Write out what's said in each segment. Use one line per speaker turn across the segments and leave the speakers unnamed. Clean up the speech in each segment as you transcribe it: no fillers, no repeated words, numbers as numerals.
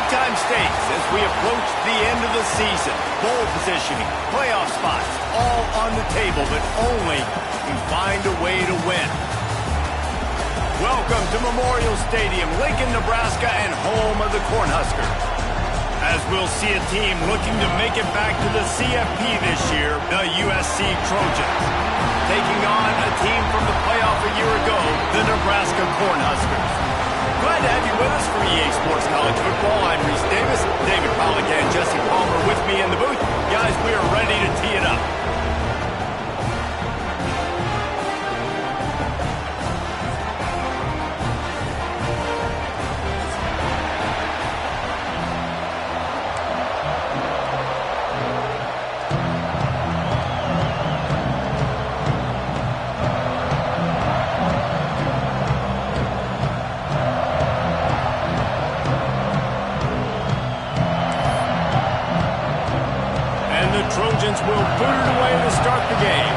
big-time stakes as we approach the end of the season. Bowl positioning, playoff spots, all on the table, but only if we find a way to win. Welcome to Memorial Stadium, Lincoln, Nebraska, and home of the Cornhuskers. As we'll see a team looking to make it back to the CFP this year, the USC Trojans. Taking on a team from the playoff a year ago, the Nebraska Cornhuskers. Glad to have you with us for EA Sports College Football. I'm Reese Davis, David Pollack and Jesse Palmer with me in the booth. Guys, we are ready to tee it up. Trojans will boot it away to start the game.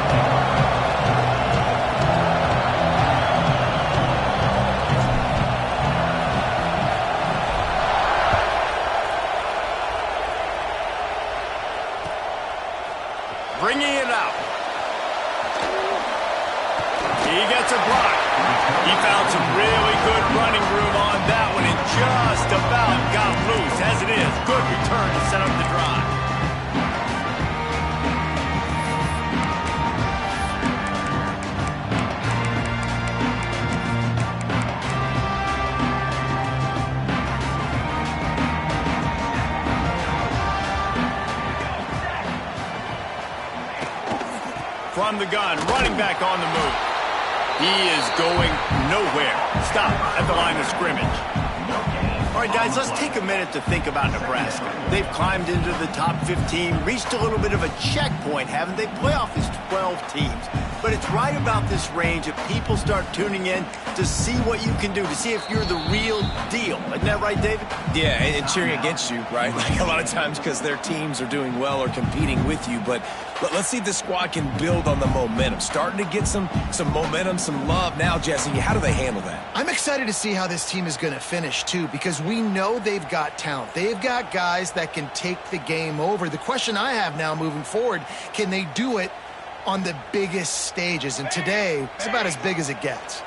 Bringing it out. He gets a block. He found some really good running room on that one and just about got loose. As it is, good return to set up the drive. From the gun, running back on the move. He is going nowhere. Stop at the line of scrimmage. All right, guys, let's take a minute to think about Nebraska. They've climbed into the top 15, reached a little bit of a checkpoint, haven't they? Playoff is 12 teams. But it's right about this range that people start tuning in to see what you can do, to see if you're the real deal. Isn't that right, David?
Yeah, and cheering against you, right? Like a lot of times because their teams are doing well or competing with you. But let's see if the squad can build on the momentum. Starting to get some momentum, some love now, Jesse. How do they handle that?
I'm excited to see how this team is going to finish, too, because we know they've got talent. They've got guys that can take the game over. The question I have now moving forward, can they do it on the biggest stages? And today, it's about as big as it gets.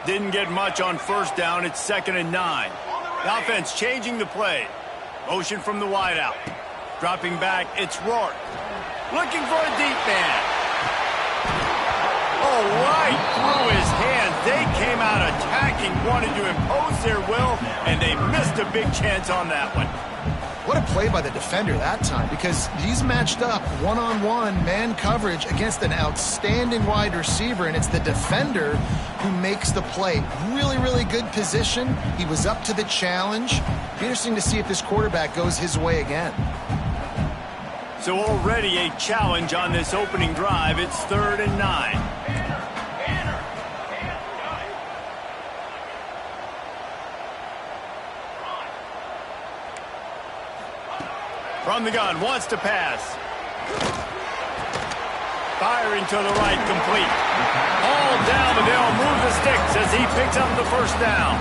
Didn't get much on first down. It's 2nd and 9. The offense changing the play. Motion from the wideout. Dropping back, it's Rourke. Looking for a deep man. Oh, right through his hands. They came out attacking, wanted to impose their will, and they missed a big chance on that one.
What a play by the defender that time, because he's matched up one-on-one man coverage against an outstanding wide receiver, and it's the defender who makes the play. Really, really good position. He was up to the challenge. Be interesting to see if this quarterback goes his way again.
So already a challenge on this opening drive. It's 3rd and 9. From the gun, wants to pass. Firing to the right, complete. All down, but they'll move the sticks as he picks up the first down.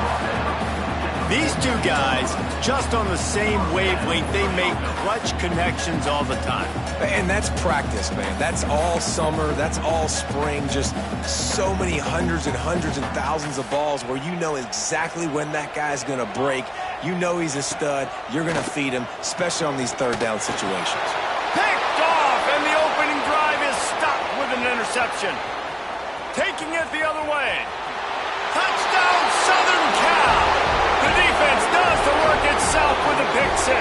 These two guys, just on the same wavelength, they make clutch connections all the time.
And that's practice, man. That's all summer. That's all spring. Just so many hundreds and thousands of balls where you know exactly when that guy's going to break. You know he's a stud. You're going to feed him, especially on these third down situations.
Picked off, and the opening drive is stopped with an interception. Taking it the other way. Touchdown, Southern Cal. The defense does the work itself with a pick six.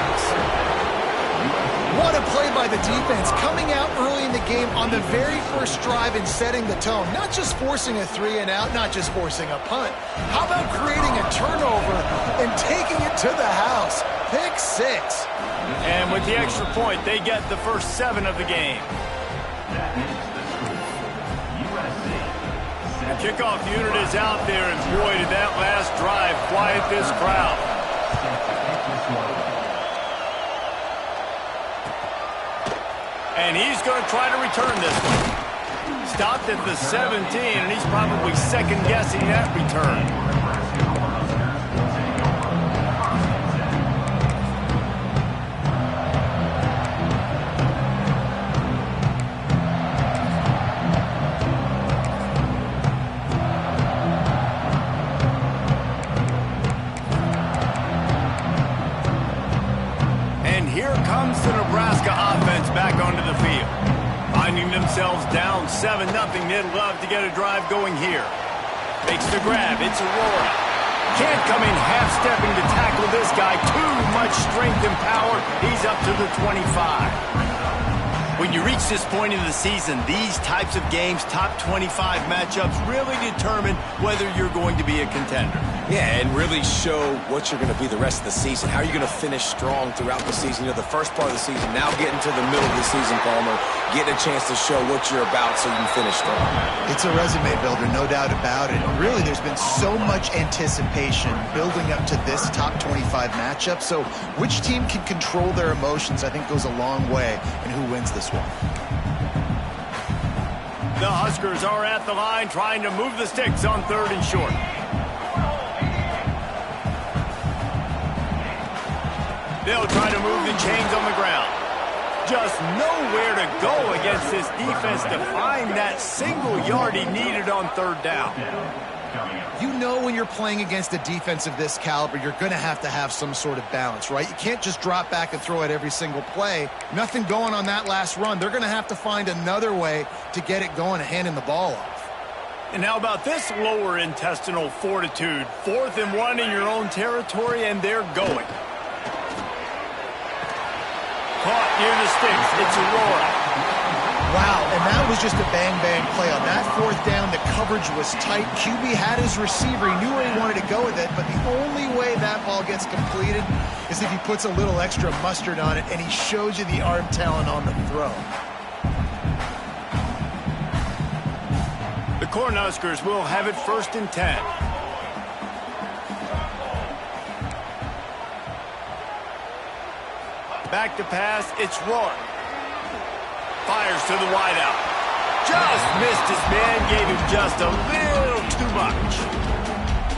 What a play by the defense, coming out early in the game on the very first drive and setting the tone. Not just forcing a 3-and-out, not just forcing a punt. How about creating a turnover and taking it to the house? Pick six.
And with the extra point, they get the first 7 of the game. The kickoff unit is out there, and boy, did that last drive quiet this crowd. And he's going to try to return this one. Stopped at the 17, and he's probably second-guessing that return. 7-0. They'd love to get a drive going here. Makes the grab. It's Aurora. Can't come in half-stepping to tackle this guy. Too much strength and power. He's up to the 25. When you reach this point in the season, these types of games, top 25 matchups, really determine whether you're going to be a contender.
Yeah, and really show what you're going to be the rest of the season. How are you going to finish strong throughout the season? You know, the first part of the season, now getting to the middle of the season, Palmer, getting a chance to show what you're about so you can finish strong.
It's a resume builder, no doubt about it. Really, there's been so much anticipation building up to this top 25 matchup. So which team can control their emotions, I think, goes a long way in who wins this one.
The Huskers are at the line trying to move the sticks on 3rd and short. They'll try to move the chains on the ground. Just nowhere to go against this defense to find that single yard he needed on 3rd down.
You know when you're playing against a defense of this caliber, you're going to have some sort of balance, right? You can't just drop back and throw it every single play. Nothing going on that last run. They're going to have to find another way to get it going and handing the ball off.
And how about this lower intestinal fortitude? 4th and 1 in your own territory, and they're going. Caught near the sticks. It's Aurora.
Wow, and that was just a bang-bang play. On that 4th down, the coverage was tight. QB had his receiver. He knew where he wanted to go with it, but the only way that ball gets completed is if he puts a little extra mustard on it, and he shows you the arm talent on the throw.
The Cornhuskers will have it 1st and 10. Back to pass, it's Rourke. Fires to the wideout. Just missed his man, gave him just a little too much.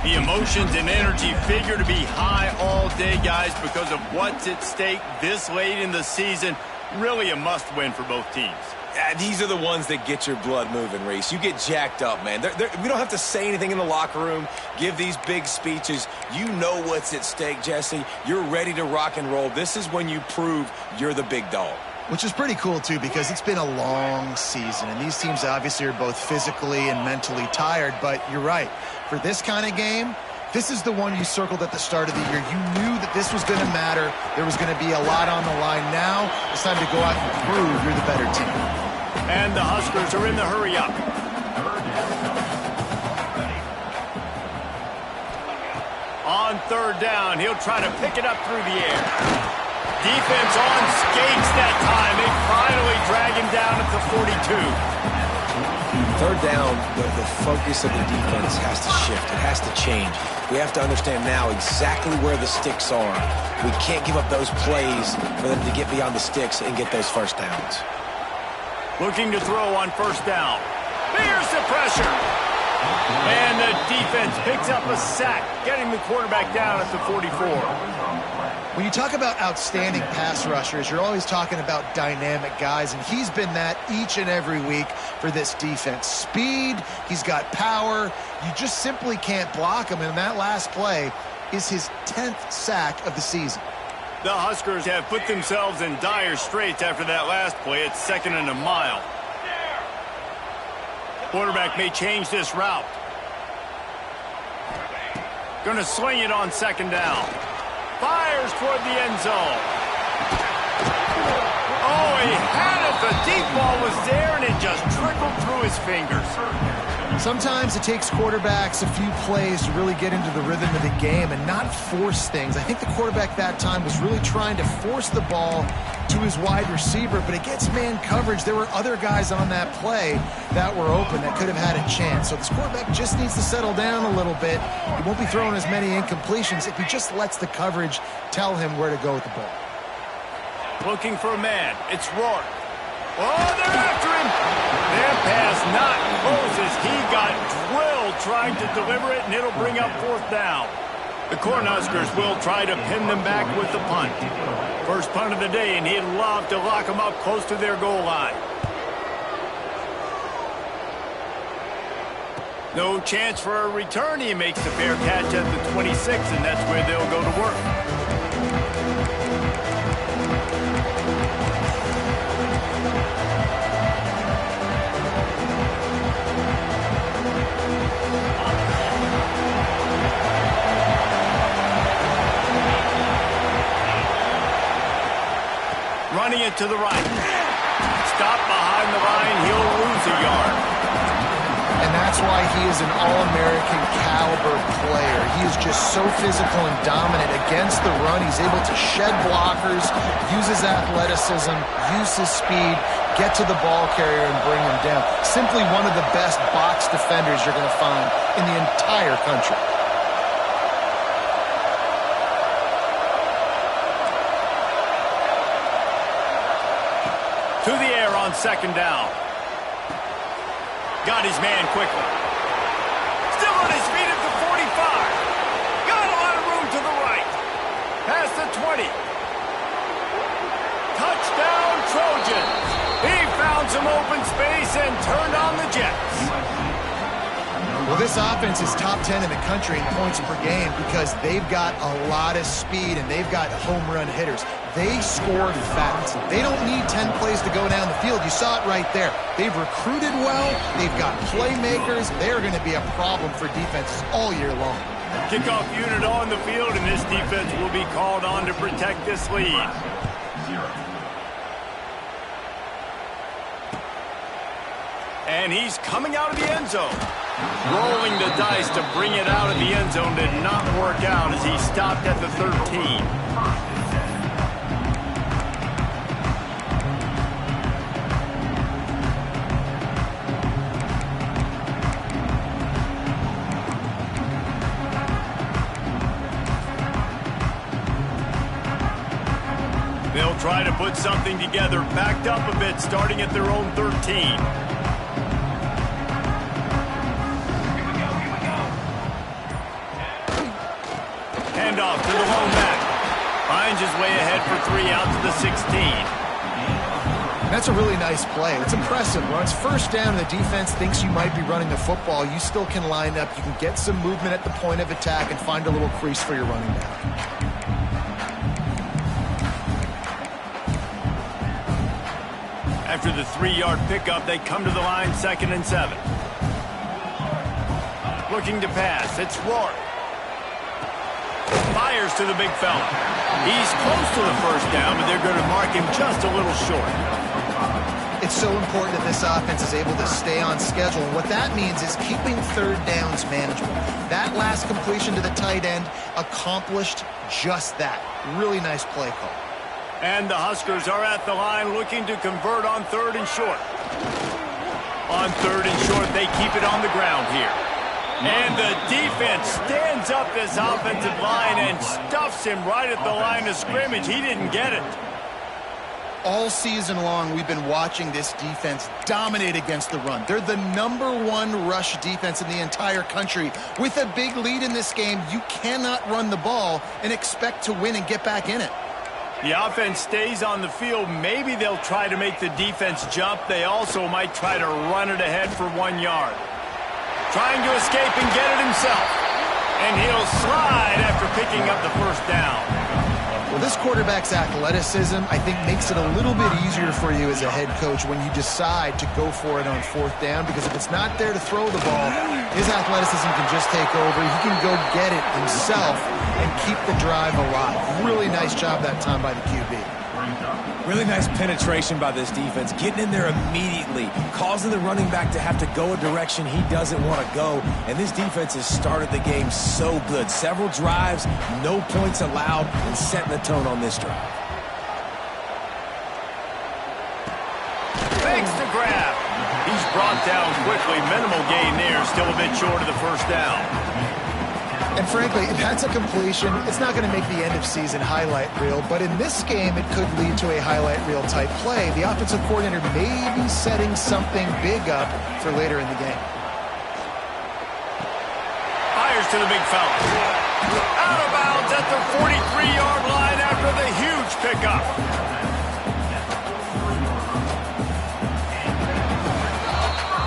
The emotions and energy figure to be high all day, guys, because of what's at stake this late in the season. Really a must-win for both teams.
Yeah, these are the ones that get your blood moving, Reese. You get jacked up, man. We don't have to say anything in the locker room, give these big speeches. You know what's at stake, Jesse. You're ready to rock and roll. This is when you prove you're the big dog.
Which is pretty cool, too, because it's been a long season, and these teams obviously are both physically and mentally tired, but you're right. For this kind of game, this is the one you circled at the start of the year. You knew that this was going to matter. There was going to be a lot on the line. Now it's time to go out and prove you're the better team.
And the Huskers are in the hurry-up. On 3rd down, he'll try to pick it up through the air. Defense on skates that time. They finally drag him down at the 42.
3rd down, the focus of the defense has to shift. It has to change. We have to understand now exactly where the sticks are. We can't give up those plays for them to get beyond the sticks and get those 1st downs.
Looking to throw on 1st down. There's the pressure. And the defense picks up a sack, getting the quarterback down at the 44.
When you talk about outstanding pass rushers, you're always talking about dynamic guys, and he's been that each and every week for this defense. Speed, he's got power. You just simply can't block him, and that last play is his 10th sack of the season.
The Huskers have put themselves in dire straits after that last play. It's 2nd and a mile. Quarterback may change this route. Going to swing it on 2nd down. Fires toward the end zone. Oh, he had it. The deep ball was there, and it just trickled through his fingers.
Sometimes it takes quarterbacks a few plays to really get into the rhythm of the game and not force things. I think the quarterback that time was really trying to force the ball to his wide receiver, but against man coverage, there were other guys on that play that were open that could have had a chance. So this quarterback just needs to settle down a little bit. He won't be throwing as many incompletions if he just lets the coverage tell him where to go with the ball.
Looking for a man. It's Rourke. Oh, they're after him. Their pass not close as he got drilled trying to deliver it, and it'll bring up 4th down. The Cornhuskers will try to pin them back with the punt. First punt of the day, and he'd love to lock them up close to their goal line. No chance for a return. He makes the fair catch at the 26, and that's where they'll go to work. to the right. Stop behind the line. He'll lose a yard.
And that's why he is an All-American caliber player. He is just so physical and dominant against the run. He's able to shed blockers, use his athleticism, use his speed, get to the ball carrier and bring him down. Simply one of the best box defenders you're going to find in the entire country.
To the air on second down. Got his man quickly. Still on his feet at the 45. Got a lot of room to the right. Past the 20. Touchdown Trojans. He found some open space and turned on the Jets.
Well, this offense is top 10 in the country in points per game because they've got a lot of speed and they've got home run hitters. They scored fast. They don't need 10 plays to go down the field. You saw it right there. They've recruited well. They've got playmakers. They're going to be a problem for defenses all year long.
Kickoff unit on the field, and this defense will be called on to protect this lead. And he's coming out of the end zone. Rolling the dice to bring it out of the end zone did not work out as he stopped at the 13. They'll try to put something together, backed up a bit, starting at their own 13. Handoff to the lone back. Finds his way ahead for 3 out to the 16.
That's a really nice play. It's impressive. When it's first down and the defense thinks you might be running the football, you still can line up. You can get some movement at the point of attack and find a little crease for your running back.
After the 3-yard pickup, they come to the line, 2nd and 7. Looking to pass. It's Rourke. Fires to the big fella. He's close to the first down, but they're going to mark him just a little short.
It's so important that this offense is able to stay on schedule. And what that means is keeping third downs manageable. That last completion to the tight end accomplished just that. Really nice play call.
And the Huskers are at the line looking to convert on 3rd and short. On 3rd and short, they keep it on the ground here. And the defense stands up this offensive line and stuffs him right at the line of scrimmage. He didn't get it.
All season long, we've been watching this defense dominate against the run. They're the #1 rush defense in the entire country. With a big lead in this game, you cannot run the ball and expect to win and get back in it.
The offense stays on the field. Maybe they'll try to make the defense jump. They also might try to run it ahead for 1 yard. Trying to escape and get it himself. And he'll slide after picking up the first down.
Well, this quarterback's athleticism, I think, makes it a little bit easier for you as a head coach when you decide to go for it on 4th down, because if it's not there to throw the ball, his athleticism can just take over. He can go get it himself and keep the drive alive. Really nice job that time by the QB.
Really nice penetration by this defense, getting in there immediately, causing the running back to have to go a direction he doesn't want to go. And this defense has started the game so good. Several drives, no points allowed, and setting the tone on this drive.
Makes the grab. He's brought down quickly. Minimal gain there, still a bit short of the first down.
And frankly, if that's a completion, it's not going to make the end-of-season highlight reel. But in this game, it could lead to a highlight reel type play. The offensive coordinator may be setting something big up for later in the game.
Fires to the big fella. Out of bounds at the 43-yard line after the huge pickup.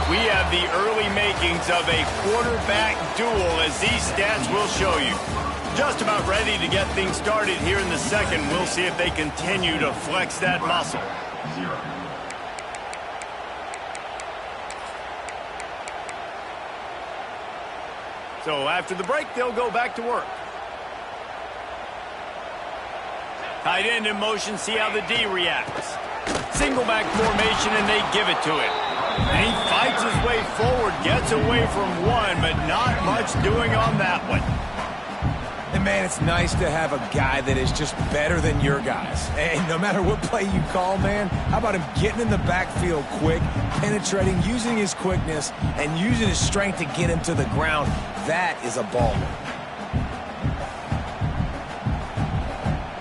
We have the early makings of a quarterback duel, as these stats will show you. Just about ready to get things started here in the second. We'll see if they continue to flex that muscle. So after the break, they'll go back to work. Tight end in motion, see how the D reacts. Single back formation, and they give it to him. And he fights his way forward, gets away from one, but not much doing on that one.
And, man, it's nice to have a guy that is just better than your guys. And no matter what play you call, man, how about him getting in the backfield quick, penetrating, using his quickness, and using his strength to get him to the ground. That is a baller.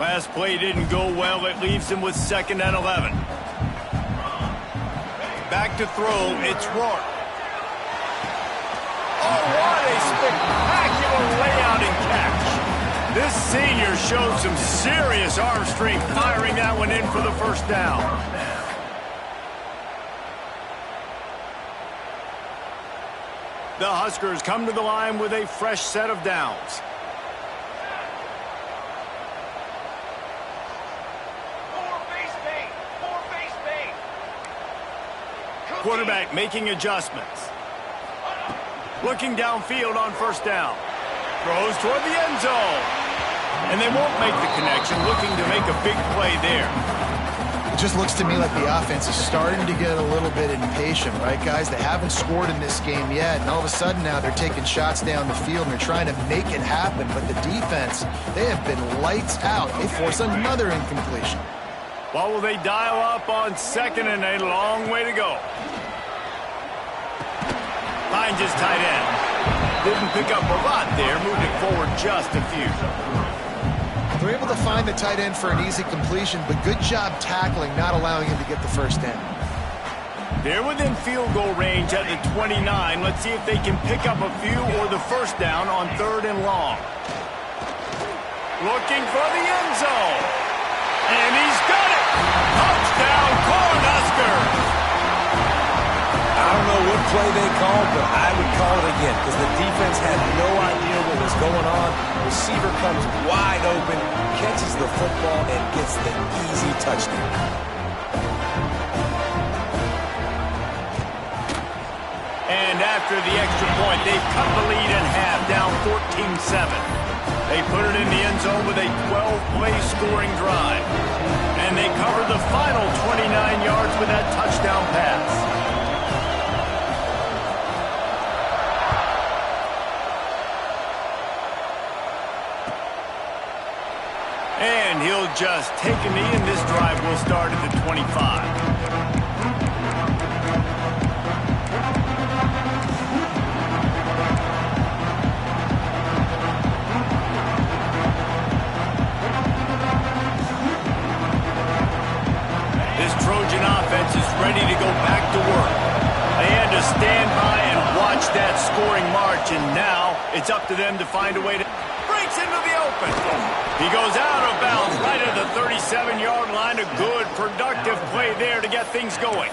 Last play didn't go well. It leaves him with 2nd and 11. Back to throw. It's Rourke. Oh, what a spectacular layout and catch. This senior showed some serious arm strength firing that one in for the first down. The Huskers come to the line with a fresh set of downs. Quarterback making adjustments. Looking downfield on first down. Throws toward the end zone. And they won't make the connection, looking to make a big play there.
It just looks to me like the offense is starting to get a little bit impatient, right, guys? They haven't scored in this game yet, and all of a sudden now they're taking shots down the field and they're trying to make it happen. But the defense, they have been lights out. They force another incompletion.
Well, will they dial up on 2nd and a long way to go? Finds his tight end. Didn't pick up a lot there, moved it forward just a few.
They're able to find the tight end for an easy completion, but good job tackling, not allowing him to get the first down.
They're within field goal range at the 29. Let's see if they can pick up a few or the first down on 3rd and long. Looking for the end zone. And he's got it! Touchdown, Cornhuskers!
I don't know what play they called, but I would call it again because the defense had no idea what was going on. Receiver comes wide open, catches the football, and gets the easy touchdown.
And after the extra point, they've cut the lead in half, down 14-7. They put it in the end zone with a 12-play scoring drive. And they covered the final 29 yards with that touchdown pass. And he'll just take a knee, and this drive will start at the 25. This Trojan offense is ready to go back to work. They had to stand by and watch that scoring march, and now it's up to them to find a way to breaks into the open. He goes out of bounds right at the 37-yard line. A good, productive play there to get things going.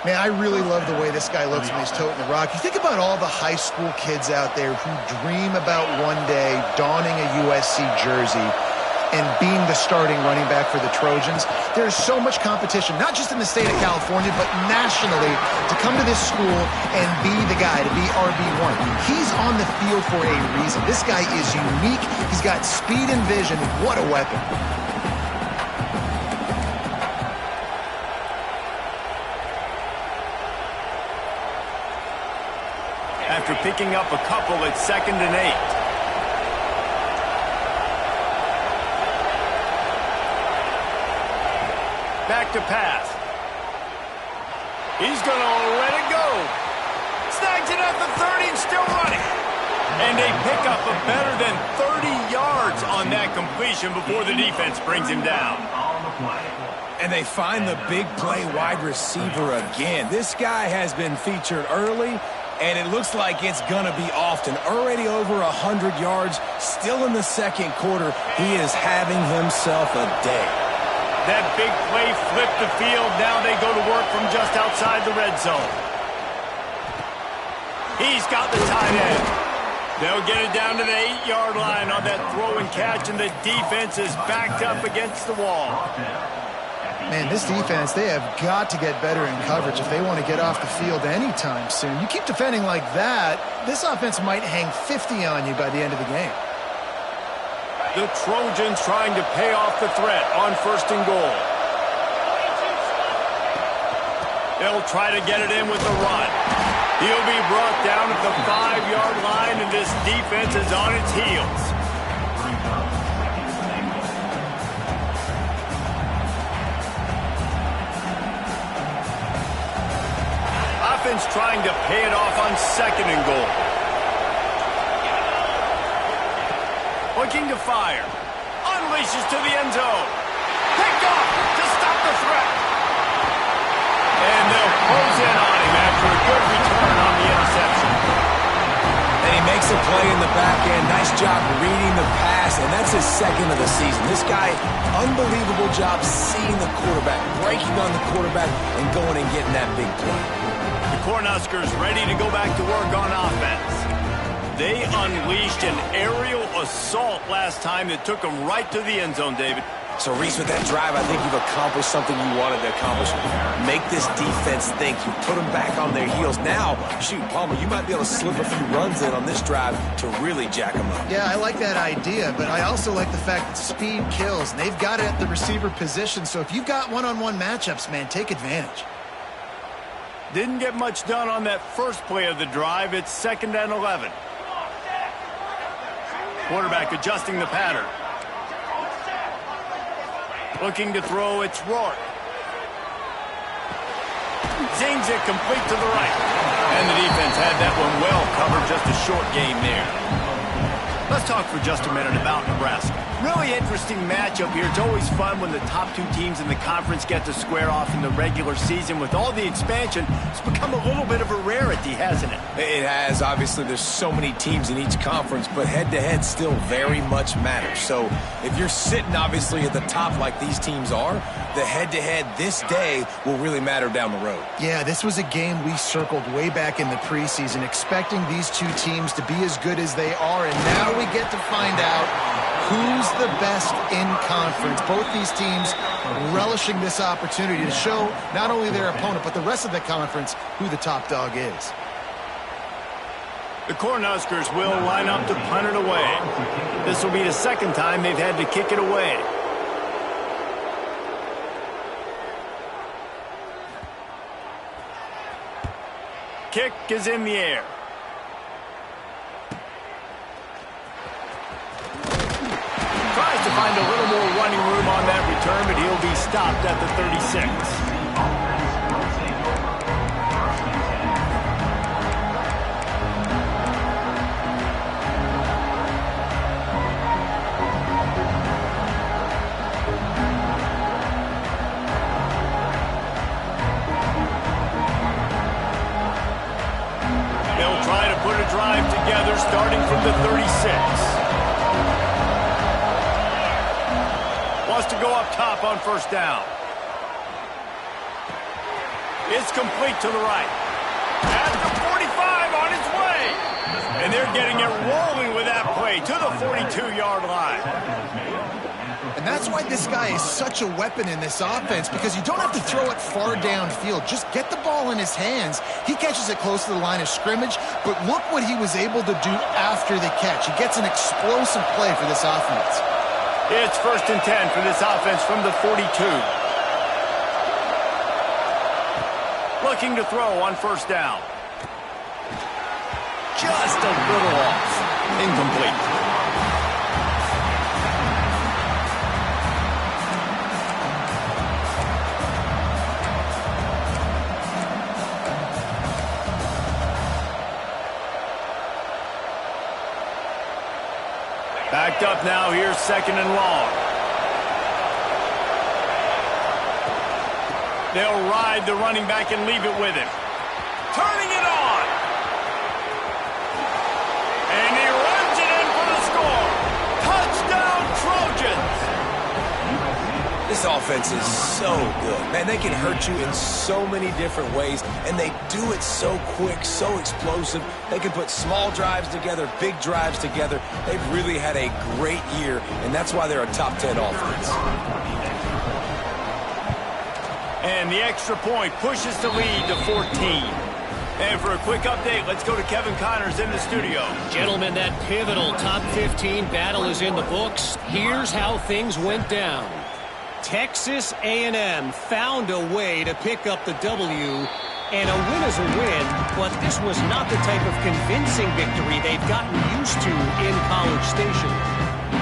Man, I really love the way this guy looks when he's toting the rock. You think about all the high school kids out there who dream about one day donning a USC jersey and being the starting running back for the Trojans. There's so much competition, not just in the state of California, but nationally, to come to this school and be the guy, to be RB1. He's on the field for a reason. This guy is unique. He's got speed and vision. What a weapon.
After picking up a couple at 2nd and 8. Back to pass. He's going to let it go. Snags it at the 30 and still running. And they pick up a better than 30 yards on that completion before the defense brings him down.
And they find the big play wide receiver again. This guy has been featured early, and it looks like it's going to be often. Already over 100 yards, still in the second quarter. He is having himself a day.
That big play flipped the field. Now they go to work from just outside the red zone. He's got the tight end. They'll get it down to the 8-yard line on that throw and catch, and the defense is backed up against the wall.
Man, this defense, they have got to get better in coverage if they want to get off the field anytime soon. You keep defending like that, this offense might hang 50 on you by the end of the game.
The Trojans trying to pay off the threat on 1st and goal. They'll try to get it in with the run. He'll be brought down at the 5-yard line, and this defense is on its heels. Offense trying to pay it off on 2nd and goal. Looking to fire. Unleashes to the end zone. Picked off to stop the threat. And they'll close in on him after a good return on the interception.
And he makes a play in the back end. Nice job reading the pass, and that's his 2nd of the season. This guy, unbelievable job seeing the quarterback, breaking on the quarterback, and going and getting that big play.
The Cornhuskers ready to go back to work on offense. They unleashed an aerial assault last time that took them right to the end zone, David.
So, Reese, with that drive, I think you've accomplished something you wanted to accomplish. Make this defense think. You put them back on their heels. Now, shoot, Palmer, you might be able to slip a few runs in on this drive to really jack them up.
Yeah, I like that idea, but I also like the fact that speed kills. And they've got it at the receiver position, so if you've got one-on-one matchups, man, take advantage.
Didn't get much done on that first play of the drive. It's 2nd and 11. Quarterback adjusting the pattern. Looking to throw, it's Rourke. Zings it complete to the right. And the defense had that one well covered, just a short game there. Let's talk for just a minute about Nebraska. Really interesting matchup here. It's always fun when the top 2 teams in the conference get to square off in the regular season. With all the expansion, it's become a little bit of a rarity, hasn't it?
It has. Obviously, there's so many teams in each conference, but head-to-head still very much matters. So if you're sitting, obviously, at the top like these teams are, the head-to-head this day will really matter down the road.
Yeah, this was a game we circled way back in the preseason, expecting these 2 teams to be as good as they are, and now we get to find out who's the best in conference. Both these teams relishing this opportunity to show not only their opponent, but the rest of the conference who the top dog is.
The Cornhuskers will line up to punt it away. This will be the 2nd time they've had to kick it away. Kick is in the air. Tries to find a little more running room on that return, but he'll be stopped at the 36. They'll try to put a drive together starting from the 36. Wants to go up top on 1st down. It's complete to the right. At the 45 on its way. And they're getting it rolling with that play to the 42-yard line.
And that's why this guy is such a weapon in this offense, because you don't have to throw it far downfield. Just get the ball in his hands. He catches it close to the line of scrimmage, but look what he was able to do after the catch. He gets an explosive play for this offense.
It's 1st and 10 for this offense from the 42. Looking to throw on 1st down. Just a little off. Incomplete. Backed up now, here's 2nd and long. They'll ride the running back and leave it with him. Turning it on. And he runs it in for the score. Touchdown, Trojans.
This offense is so good. Man, they can hurt you in so many different ways, and they do it so quick, so explosive. They can put small drives together, big drives together. They've really had a great year, and that's why they're a top 10 offense.
And the extra point pushes the lead to 14. And for a quick update, let's go to Kevin Connors in the studio.
Gentlemen, that pivotal top 15 battle is in the books. Here's how things went down. Texas A&M found a way to pick up the W, and a win is a win, but this was not the type of convincing victory they've gotten used to in College Station.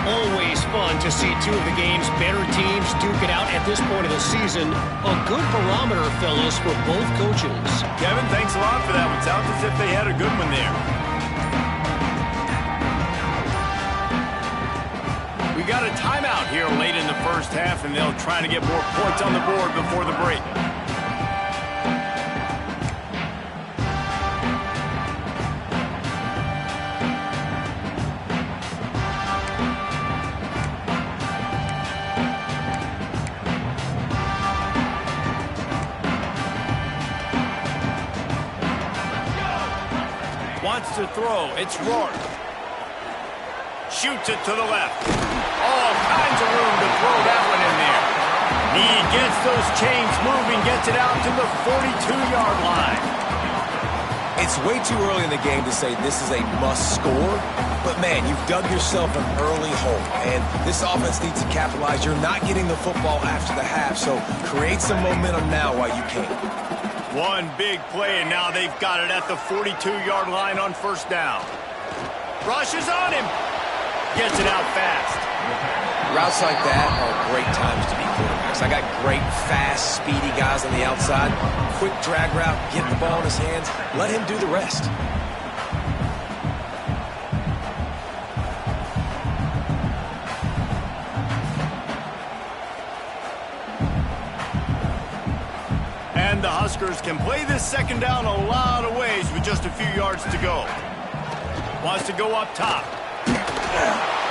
Always fun to see two of the game's better teams duke it out at this point of the season. A good barometer, fellas, for both coaches.
Kevin, thanks a lot for that one. Sounds as if they had a good one there. We got a timeout here late in the first half, and they'll try to get more points on the board before the break. Wants to throw. It's Rourke. Shoots it to the left. All kinds of room to throw that one in there. He gets those chains moving, gets it out to the 42-yard line.
It's way too early in the game to say this is a must score, but man, you've dug yourself an early hole, and this offense needs to capitalize. You're not getting the football after the half, so create some momentum now while you can.
One big play, and now they've got it at the 42-yard line on first down. Rushes on him. Gets it out fast.
Routes like that are great times to be quarterbacks. I got great, fast, speedy guys on the outside. Quick drag route, get the ball in his hands, let him do the rest.
And the Huskers can play this second down a lot of ways with just a few yards to go. Wants to go up top.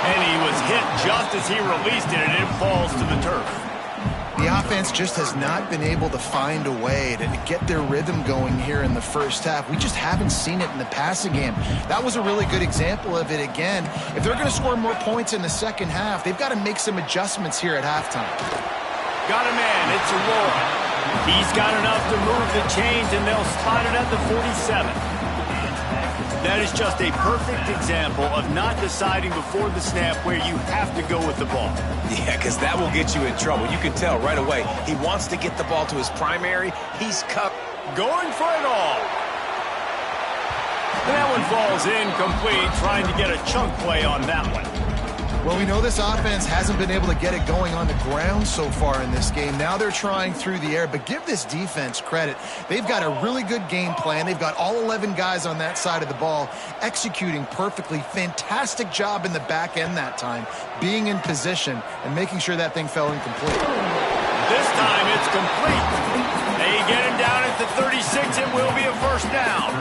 And he was hit just as he released it, and it falls to the turf.
The offense just has not been able to find a way to get their rhythm going here in the first half. We just haven't seen it in the passing game. That was a really good example of it again. If they're going to score more points in the second half, they've got to make some adjustments here at halftime.
Got a man. It's Aurora. He's got enough to move the chains, and they'll spot it at the 47. That is just a perfect example of not deciding before the snap where you have to go with the ball.
Yeah, because that will get you in trouble. You can tell right away. He wants to get the ball to his primary. He's
going for it all. And that one falls incomplete, trying to get a chunk play on that one.
Well, we know this offense hasn't been able to get it going on the ground so far in this game. Now they're trying through the air, but give this defense credit. They've got a really good game plan. They've got all 11 guys on that side of the ball executing perfectly. Fantastic job in the back end that time, being in position and making sure that thing fell incomplete.
This time it's complete. They get him down at the 36. It will be a first down.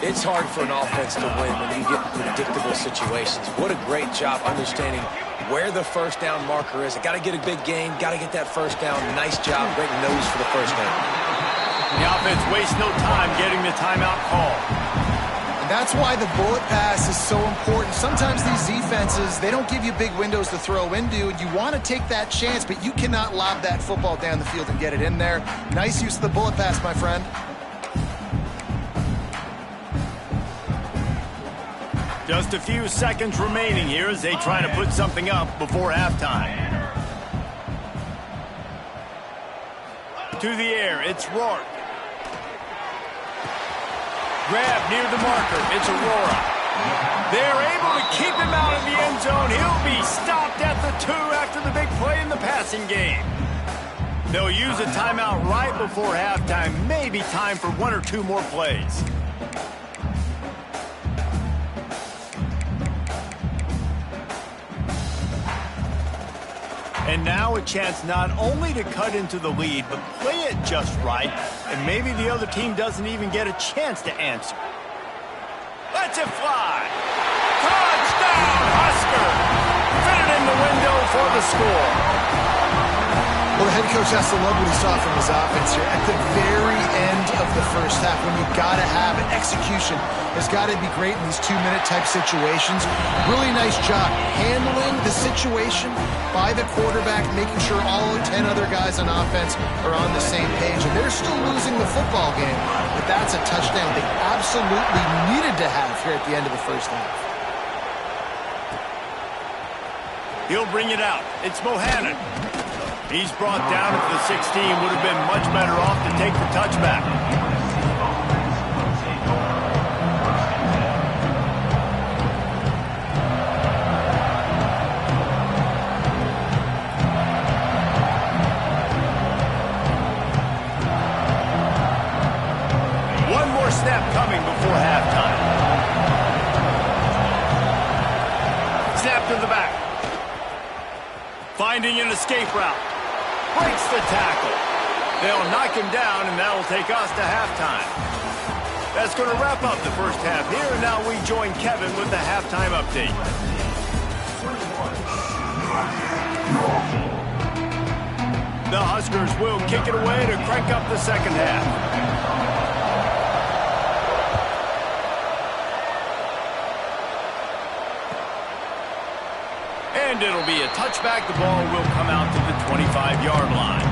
It's hard for an offense to win when you get predictable situations. What a great job understanding where the first down marker is. Got to get a big gain, got to get that first down. Nice job, great nose for the first down.
The offense wastes no time getting the timeout call.
And that's why the bullet pass is so important. Sometimes these defenses, they don't give you big windows to throw into, and you want to take that chance, but you cannot lob that football down the field and get it in there. Nice use of the bullet pass, my friend.
Just a few seconds remaining here as they try to put something up before halftime. To the air, it's Rourke. Grab near the marker, it's Aurora. They're able to keep him out of the end zone. He'll be stopped at the 2 after the big play in the passing game. They'll use a timeout right before halftime. Maybe time for 1 or 2 more plays. And now a chance not only to cut into the lead, but play it just right, and maybe the other team doesn't even get a chance to answer. Lets it fly. Touchdown, Husker! Fitted in the window for the score.
Well, the head coach has to love what he saw from his offense here at the very end of the first half. When you've got to have it, execution has got to be great in these 2-minute type situations. Really nice job handling the situation by the quarterback, making sure all 10 other guys on offense are on the same page. And they're still losing the football game, but that's a touchdown they absolutely needed to have here at the end of the first half.
He'll bring it out. It's Bohannon. He's brought down at the 16. Would have been much better off to take the touchback. One more snap coming before halftime. Snap to the back. Finding an escape route. Breaks the tackle. They'll knock him down, and that'll take us to halftime. That's going to wrap up the first half here, and now we join Kevin with the halftime update. The Huskers will kick it away to crank up the second half. And it'll be a touchback. The ball will come out to the 25-yard line.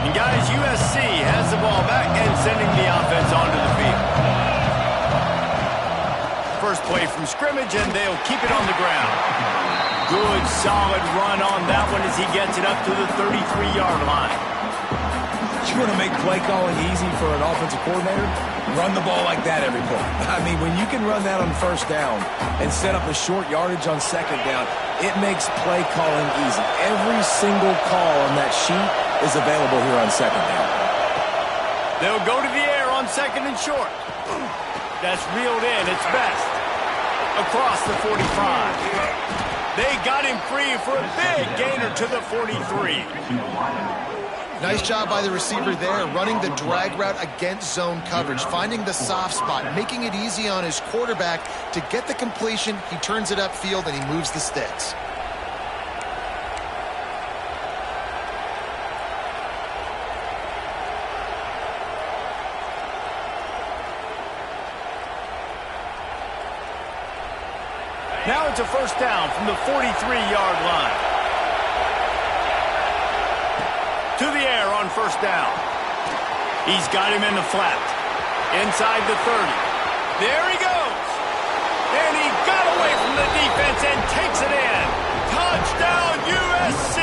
And guys, USC has the ball back and sending the offense onto the field. First play from scrimmage, and they'll keep it on the ground. Good, solid run on that one as he gets it up to the 33-yard line.
You want to make play calling easy for an offensive coordinator? Run the ball like that every play. I mean, when you can run that on first down and set up a short yardage on second down, it makes play calling easy. Every single call on that sheet is available here on second down.
They'll go to the air on second and short. That's reeled in. It's Best. Across the 45. They got him free for a big gainer to the 43.
Nice job by the receiver there, running the drag route against zone coverage, finding the soft spot, making it easy on his quarterback to get the completion. He turns it upfield, and he moves the sticks.
Now it's a first down from the 43-yard line. To the air on first down. He's got him in the flat. Inside the 30. There he goes. And he got away from the defense and takes it in. Touchdown, USC.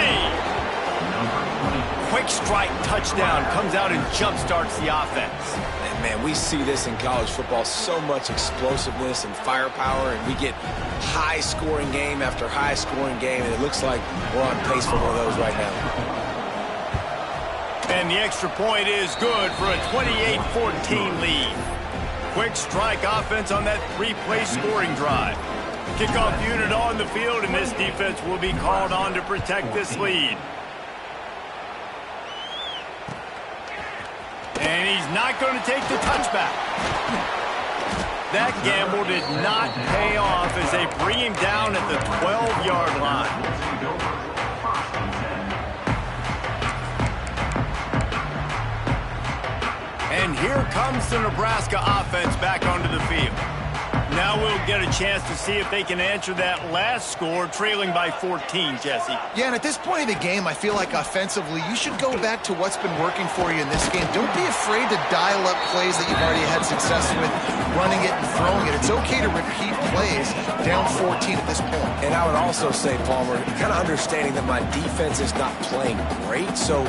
Quick strike touchdown comes out and jump-starts the offense.
And man, we see this in college football, so much explosiveness and firepower, and we get high-scoring game after high-scoring game, and it looks like we're on pace for one of those right now.
And the extra point is good for a 28-14 lead. Quick strike offense on that three-play scoring drive. Kickoff unit on the field, and this defense will be called on to protect this lead. And he's not going to take the touchback. That gamble did not pay off as they bring him down at the 12-yard line. And here comes the Nebraska offense back onto the field. Now we'll get a chance to see if they can answer that last score, trailing by 14, Jesse.
Yeah, and at this point in the game, I feel like offensively, you should go back to what's been working for you in this game. Don't be afraid to dial up plays that you've already had success with, running it and throwing it. It's okay to repeat plays down 14 at this point.
And I would also say, Palmer, kind of understanding that my defense is not playing great, so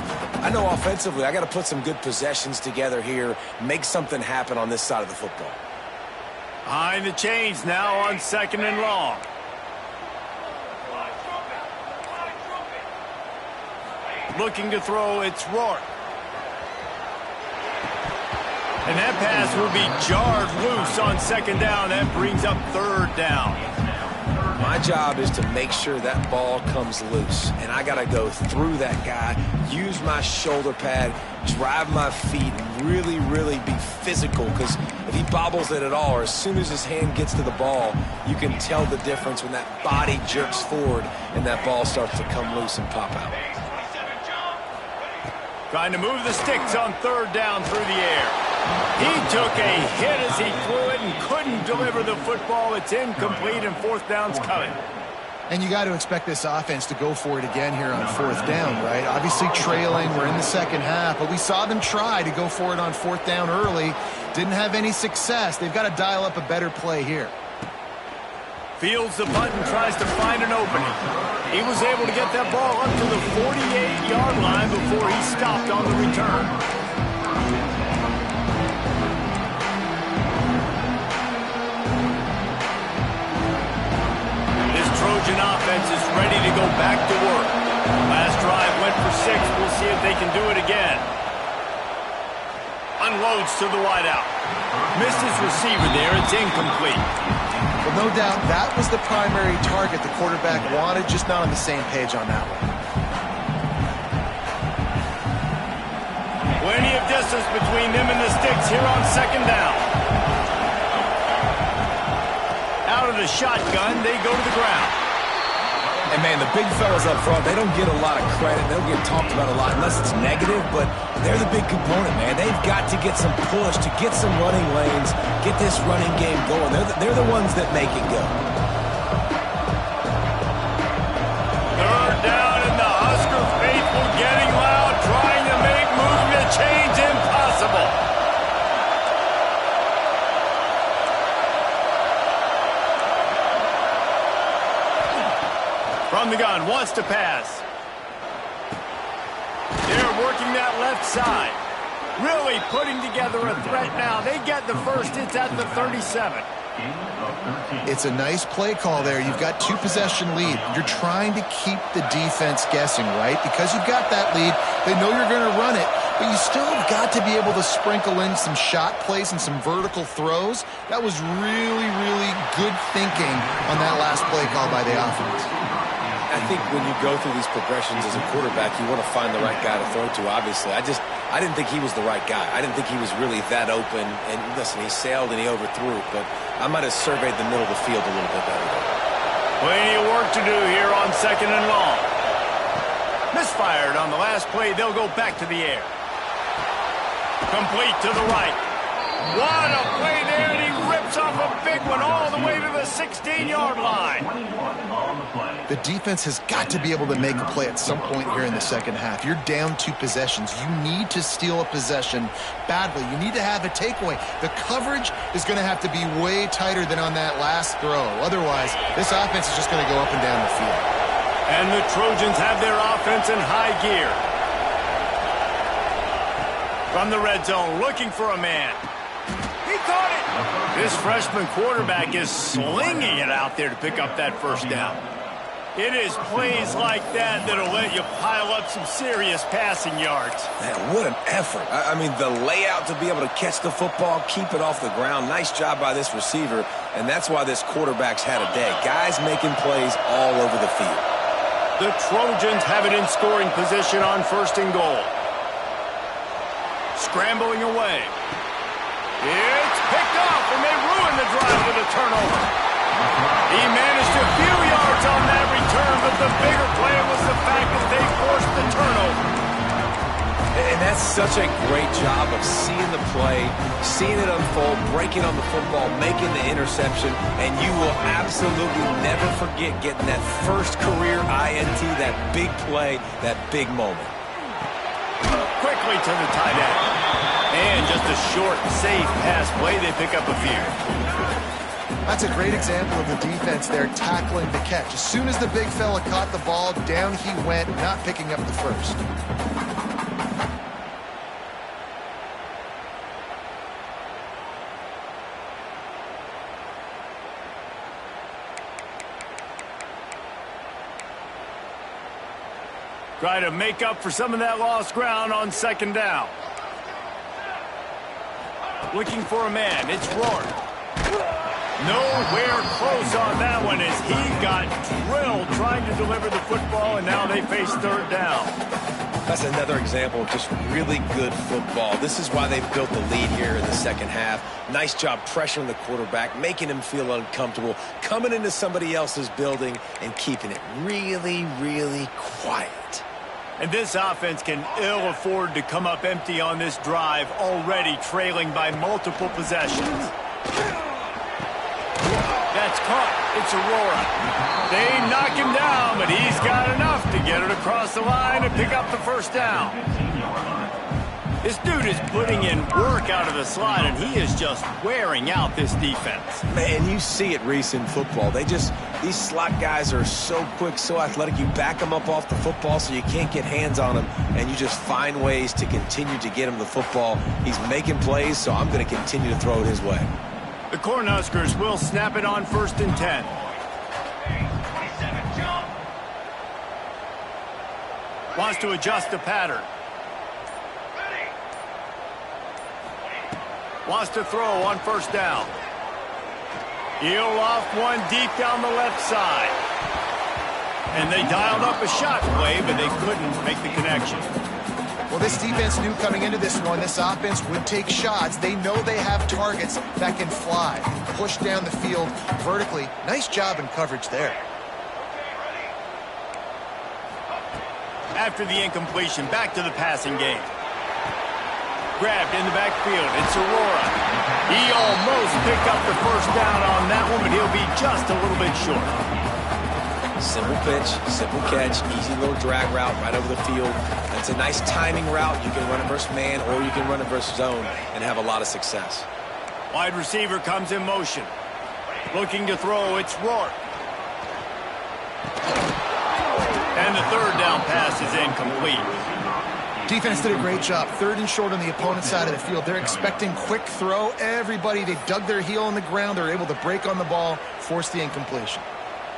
I know offensively I got to put some good possessions together here, make something happen on this side of the football.
Behind the chains now on second and long. Looking to throw, it's Rourke. And that pass will be jarred loose on second down. That brings up third down.
My job is to make sure that ball comes loose, and I got to go through that guy, use my shoulder pad, drive my feet, and really, really be physical, because if he bobbles it at all, or as soon as his hand gets to the ball, you can tell the difference when that body jerks forward and that ball starts to come loose and pop out.
Trying to move the sticks on third down through the air. He took a hit as he threw it and couldn't deliver the football. It's incomplete, and fourth down's coming.
And you got to expect this offense to go for it again here on fourth down, right? Obviously trailing, we're in the second half, but we saw them try to go for it on fourth down early. Didn't have any success. They've got to dial up a better play here.
Fields the punt and tries to find an opening. He was able to get that ball up to the 48-yard line before he stopped on the return. Trojan offense is ready to go back to work. Last drive went for 6. We'll see if they can do it again. Unloads to the wideout. Missed his receiver there. It's incomplete.
Well, no doubt that was the primary target the quarterback wanted, just not on the same page on that one.
Plenty of distance between them and the sticks here on second down. Out of the shotgun, they go to the ground.
And, man, the big fellas up front, they don't get a lot of credit. They don't get talked about a lot unless it's negative, but they're the big component, man. They've got to get some push, to get some running lanes, get this running game going. They're the ones that make it go.
Third down, and the Husker faithful getting loud, trying to make movement change impossible. From the gun, wants to pass. They're working that left side. Really putting together a threat now. They get the first. It's at the 37.
It's a nice play call there. You've got 2-possession lead. You're trying to keep the defense guessing, right? Because you've got that lead, they know you're going to run it, but you still have got to be able to sprinkle in some shot plays and some vertical throws. That was really, really good thinking on that last play call by the offense.
I think when you go through these progressions as a quarterback, you want to find the right guy to throw to, obviously. I didn't think he was the right guy. I didn't think he was really that open. And listen, he sailed and he overthrew it, but I might have surveyed the middle of the field a little bit better.
Plenty of work to do here on second and long. Misfired on the last play. They'll go back to the air. Complete to the right. What a play there, and he rips off a big one all the way to the 16-yard line.
The defense has got to be able to make a play at some point here in the second half. You're down 2 possessions. You need to steal a possession badly. You need to have a takeaway. The coverage is going to have to be way tighter than on that last throw. Otherwise, this offense is just going to go up and down the field.
And the Trojans have their offense in high gear. From the red zone, looking for a man. He caught it. This freshman quarterback is slinging it out there to pick up that first down. It is plays like that that'll let you pile up some serious passing yards.
Man, what an effort. I mean, the layout to be able to catch the football, keep it off the ground. Nice job by this receiver, and that's why this quarterback's had a day. Guys making plays all over the field.
The Trojans have it in scoring position on first and goal. Scrambling away. It's picked off, and they ruin the drive with a turnover. He managed a few yards on that return, but the bigger play was the fact that they forced the turnover.
And that's such a great job of seeing the play, seeing it unfold, breaking on the football, making the interception, and you will absolutely never forget getting that first career INT, that big play, that big moment.
Quickly to the tight end. And just a short, safe pass play, they pick up a few.
That's a great example of the defense there tackling the catch. As soon as the big fella caught the ball, down he went, not picking up the first.
Try to make up for some of that lost ground on second down. Looking for a man. It's Rourke. Nowhere close on that one as he got drilled trying to deliver the football, and now they face third down.
That's another example of just really good football. This is why they've built the lead here in the second half. Nice job pressuring the quarterback, making him feel uncomfortable, coming into somebody else's building and keeping it really, really quiet.
And this offense can ill afford to come up empty on this drive, already trailing by multiple possessions. That's caught. It's Aurora. They knock him down, but he's got enough to get it across the line and pick up the first down. This dude is putting in work out of the slot, and he is just wearing out this defense.
Man, you see it, Reese, in football. These slot guys are so quick, so athletic. You back them up off the football so you can't get hands on them, and you just find ways to continue to get him the football. He's making plays, so I'm going to continue to throw it his way.
The Cornhuskers will snap it on 1st and 10. Wants to adjust the pattern. Wants to throw on 1st down. He'll off one deep down the left side. And they dialed up a shot play, but they couldn't make the connection.
Well, this defense knew coming into this one, this offense would take shots. They know they have targets that can fly, push down the field vertically. Nice job in coverage there.
After the incompletion, back to the passing game. Grabbed in the backfield. It's Aurora. He almost picked up the first down on that one, but he'll be just a little bit short.
Simple pitch, simple catch, easy little drag route right over the field. It's a nice timing route. You can run it versus man, or you can run it versus zone and have a lot of success.
Wide receiver comes in motion. Looking to throw, it's Rourke. And the 3rd down pass is incomplete.
Defense did a great job. 3rd and short on the opponent's side of the field. They're expecting quick throw. Everybody, they dug their heel on the ground. They're able to break on the ball, force the incompletion.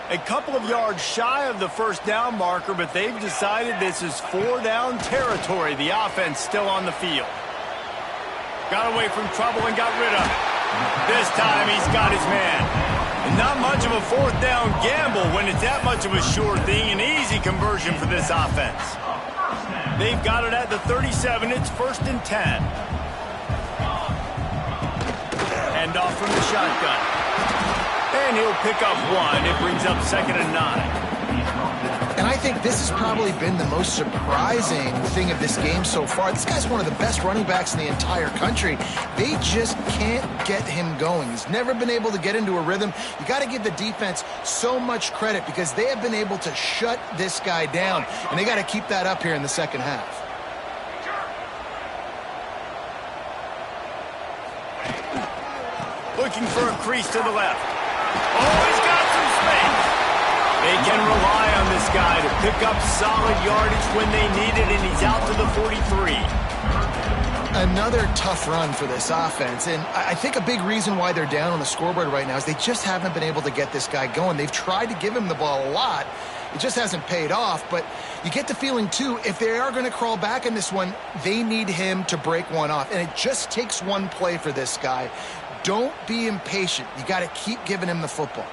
A couple of yards shy of the 1st down marker, but they've decided this is 4-down territory. The offense still on the field. Got away from trouble and got rid of it. This time he's got his man. And not much of a 4th down gamble when it's that much of a sure thing. An easy conversion for this offense. They've got it at the 37. It's 1st and 10. Hand off from the shotgun. And he'll pick up one. It brings up 2nd and 9.
And I think this has probably been the most surprising thing of this game so far. This guy's one of the best running backs in the entire country. They just can't get him going. He's never been able to get into a rhythm. You got to give the defense so much credit because they have been able to shut this guy down. And they got to keep that up here in the 2nd half.
Looking for a crease to the left. Oh, he's got some space. They can rely on this guy to pick up solid yardage when they need it, and he's out to the 43.
Another tough run for this offense, and I think a big reason why they're down on the scoreboard right now is they just haven't been able to get this guy going. They've tried to give him the ball a lot. It just hasn't paid off, but you get the feeling, too, if they are going to crawl back in this one, they need him to break one off, and it just takes one play for this guy. Don't be impatient. You got to keep giving him the football.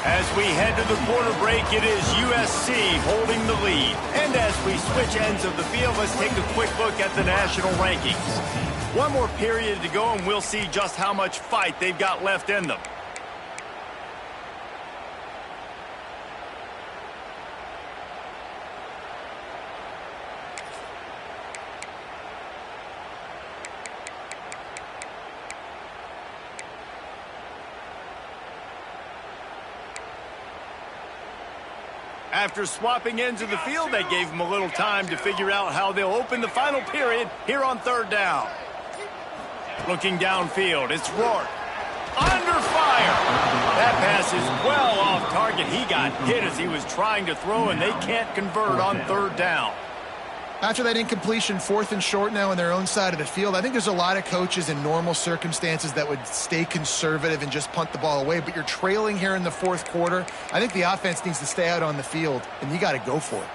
As we head to the quarter break, it is USC holding the lead. And as we switch ends of the field, let's take a quick look at the national rankings. One more period to go, and we'll see just how much fight they've got left in them. After swapping ends of the field, they gave them a little time to figure out how they'll open the final period here on 3rd down. Looking downfield, it's Rourke. Under fire. That pass is well off target. He got hit as he was trying to throw, and they can't convert on 3rd down.
After that incompletion, 4th and short now on their own side of the field, I think there's a lot of coaches in normal circumstances that would stay conservative and just punt the ball away. But you're trailing here in the 4th quarter. I think the offense needs to stay out on the field, and you got to go for it.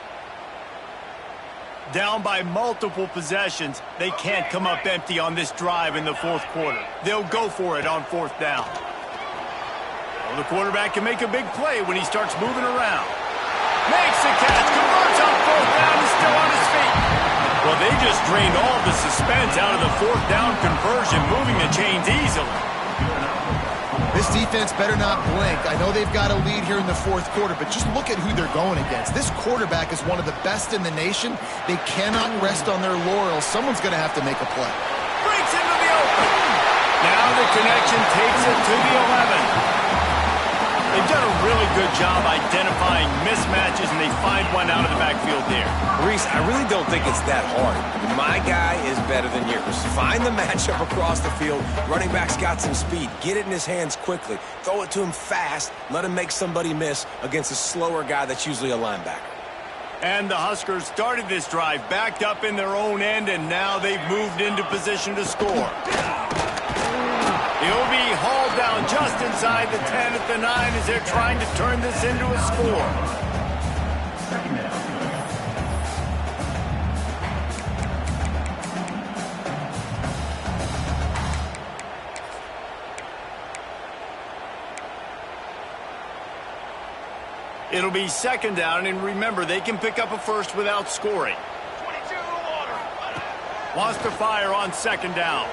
Down by multiple possessions, they can't come up empty on this drive in the 4th quarter. They'll go for it on 4th down. Well, the quarterback can make a big play when he starts moving around. Makes the catch, converts on 4th down, and still on his feet. Well, they just drained all the suspense out of the 4th down conversion, moving the chains easily.
This defense better not blink. I know they've got a lead here in the fourth quarter, but just look at who they're going against. This quarterback is one of the best in the nation. They cannot rest on their laurels. Someone's going to have to make a play.
Breaks into the open. Now the connection takes it to the 11. They've done a really good job identifying mismatches, and they find one out of the backfield there.
Reese, I really don't think it's that hard. My guy is better than yours. Find the matchup across the field. Running back's got some speed. Get it in his hands quickly. Throw it to him fast. Let him make somebody miss against a slower guy that's usually a linebacker.
And the Huskers started this drive backed up in their own end, and now they've moved into position to score. He'll be hauled down just inside the 10 at the 9 as they're trying to turn this into a score. It'll be second down, and remember, they can pick up a first without scoring. 22 wants to fire on second down.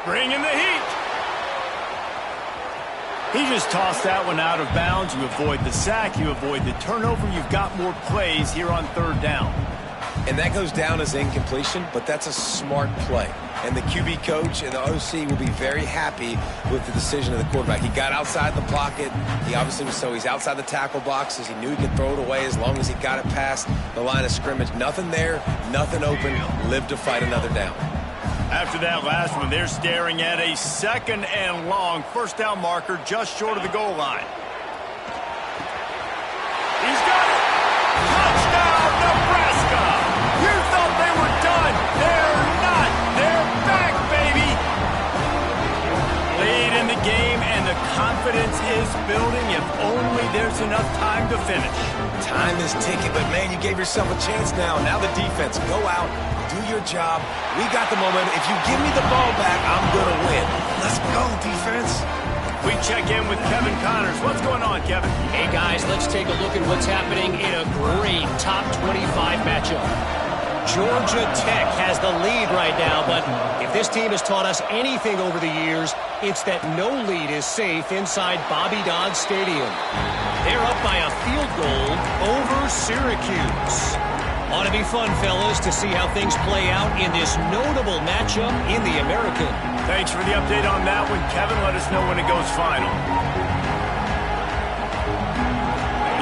Bring in the heat. He just tossed that one out of bounds. You avoid the sack, you avoid the turnover. You've got more plays here on third down.
And that goes down as incompletion, but that's a smart play. And the QB coach and the OC will be very happy with the decision of the quarterback. He got outside the pocket. He obviously was he's outside the tackle boxes. He knew he could throw it away as long as he got it past the line of scrimmage. Nothing there, nothing open. Live to fight another down.
After that last one, they're staring at a second and long first down marker just short of the goal line. He's got it! Touchdown, Nebraska! You thought they were done. They're not. They're back, baby! Lead in the game, and the confidence is building if only there's enough time to finish.
Time is ticking, but man, you gave yourself a chance now. Now the defense, go out. Do your job. We got the momentum. If you give me the ball back, I'm going to win. Let's go, defense.
We check in with Kevin Connors. What's going on, Kevin?
Hey, guys, let's take a look at what's happening in a great top 25 matchup. Georgia Tech has the lead right now, but if this team has taught us anything over the years, it's that no lead is safe inside Bobby Dodd Stadium. They're up by a field goal over Syracuse. Ought to be fun, fellas, to see how things play out in this notable matchup in the American.
Thanks for the update on that one, Kevin. Let us know when it goes final.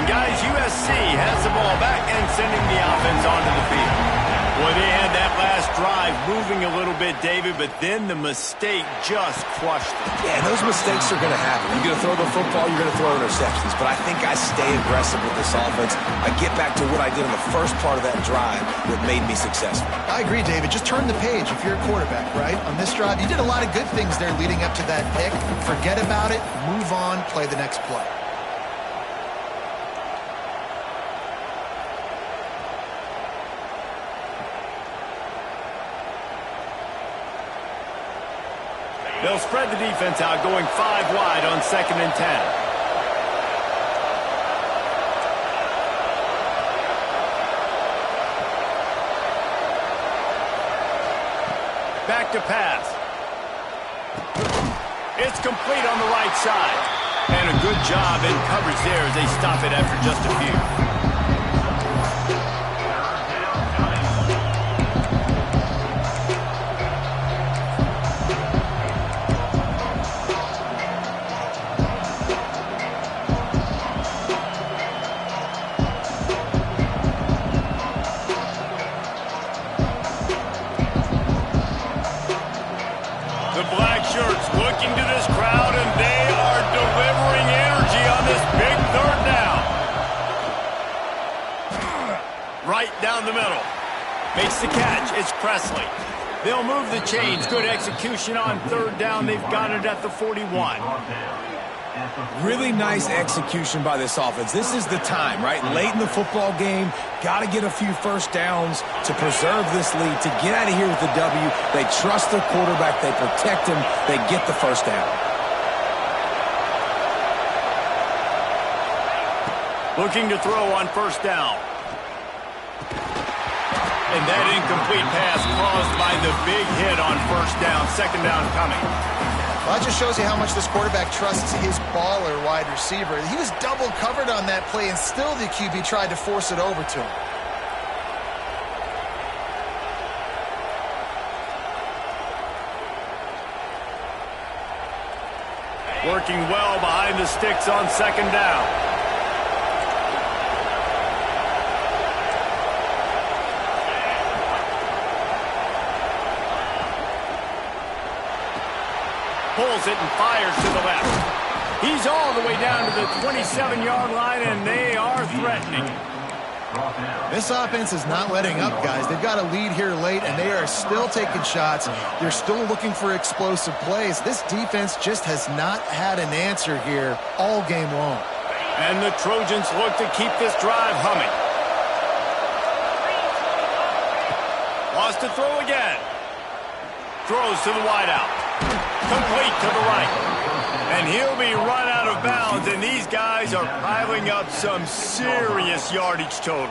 And guys, USC has the ball back and sending the offense onto the field. Boy, they had that last drive moving a little bit, David, but then the mistake just crushed them.
Yeah, those mistakes are going to happen. You're going to throw the football, you're going to throw interceptions. But I think I stay aggressive with this offense. I get back to what I did in the first part of that drive that made me successful.
I agree, David. Just turn the page if you're a quarterback, right? On this drive, you did a lot of good things there leading up to that pick. Forget about it, move on, play the next play.
They'll spread the defense out, going 5 wide on 2nd and 10. Back to pass. It's complete on the right side. And a good job in coverage there as they stop it after just a few. Looking to this crowd, and they are delivering energy on this big third down. Right down the middle. Makes the catch. It's Presley. They'll move the chains. Good execution on third down. They've got it at the 41.
Really nice execution by this offense. This is the time, right? Late in the football game, got to get a few first downs to preserve this lead, to get out of here with the W. They trust their quarterback. They protect him. They get the first down.
Looking to throw on first down. And that incomplete pass caused by the big hit on first down. Second down coming.
Well, that just shows you how much this quarterback trusts his baller wide receiver. He was double covered on that play, and still the QB tried to force it over to him.
Working well behind the sticks on second down. Pulls it and fires to the left. He's all the way down to the 27-yard line, and they are threatening.
This offense is not letting up, guys. They've got a lead here late, and they are still taking shots. They're still looking for explosive plays. This defense just has not had an answer here all game long.
And the Trojans look to keep this drive humming. Wants to throw again. Throws to the wideout. Complete to the right. And he'll be run out of bounds, and these guys are piling up some serious yardage totals.